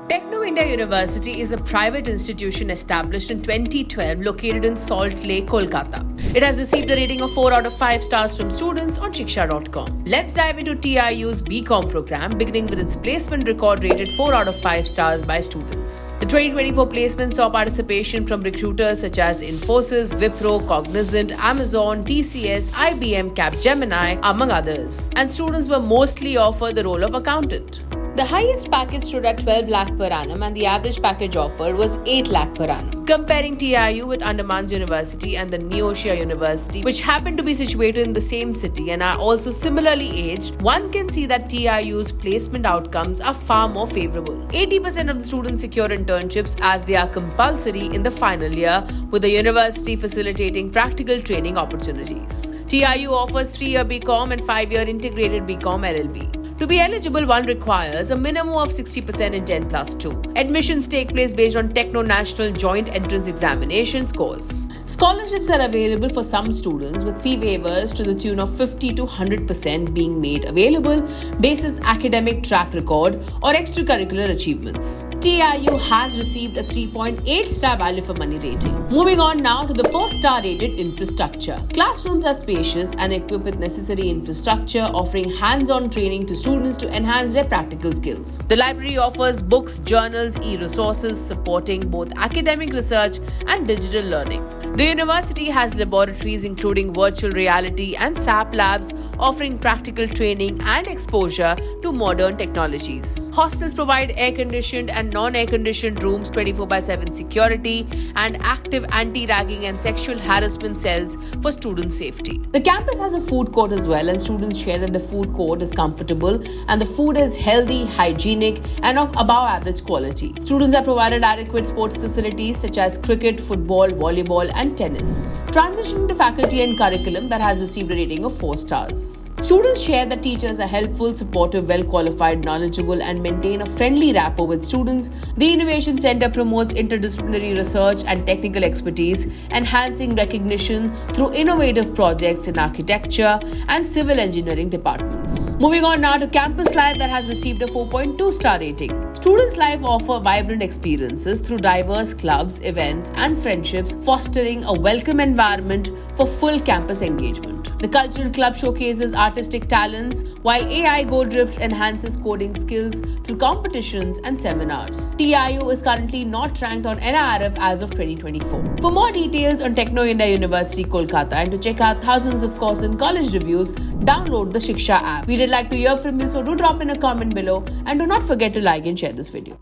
Techno India University is a private institution established in 2012 located in Salt Lake, Kolkata. It has received a rating of 4 out of 5 stars from students on Shiksha.com. Let's dive into TIU's BCom program, beginning with its placement record rated 4 out of 5 stars by students. The 2024 placement saw participation from recruiters such as Infosys, Wipro, Cognizant, Amazon, TCS, IBM, Capgemini, among others. And students were mostly offered the role of accountant. The highest package stood at 12 lakh per annum and the average package offered was 8 lakh per annum. Comparing TIU with Andamans University and the Neotia University, which happen to be situated in the same city and are also similarly aged, one can see that TIU's placement outcomes are far more favorable. 80% of the students secure internships as they are compulsory in the final year, with the university facilitating practical training opportunities. TIU offers 3-year BCom and 5-year integrated BCom LLB. To be eligible, one requires a minimum of 60% in 10+2. Admissions take place based on Techno National Joint Entrance Examination scores. Scholarships are available for some students, with fee waivers to the tune of 50 to 100% being made available basis academic track record or extracurricular achievements. TIU has received a 3.8-star value for money rating. Moving on now to the 4-star rated infrastructure. Classrooms are spacious and equipped with necessary infrastructure, offering hands-on training to students to enhance their practical skills. The library offers books, journals, e-resources supporting both academic research and digital learning. The university has laboratories including virtual reality and SAP labs, offering practical training and exposure to modern technologies. Hostels provide air-conditioned and non-air-conditioned rooms, 24/7 security, and active anti-ragging and sexual harassment cells for student safety. The campus has a food court as well, and students share that the food court is comfortable and the food is healthy, hygienic, and of above average quality. Students are provided adequate sports facilities such as cricket, football, volleyball, and tennis. Transitioning to faculty and curriculum that has received a rating of 4 stars. Students share that teachers are helpful, supportive, well-qualified, knowledgeable, and maintain a friendly rapport with students. The Innovation Center promotes interdisciplinary research and technical expertise, enhancing recognition through innovative projects in architecture and civil engineering departments. Moving on now to Campus Life that has received a 4.2-star rating. Students' Life offer vibrant experiences through diverse clubs, events, and friendships, fostering a welcome environment for full campus engagement. The Cultural Club showcases artistic talents, while AI Go Drift enhances coding skills through competitions and seminars. TIU is currently not ranked on NIRF as of 2024. For more details on Techno India University, Kolkata, and to check out thousands of course and college reviews, download the Shiksha app. We'd like to hear from you, so do drop in a comment below and do not forget to like and share this video.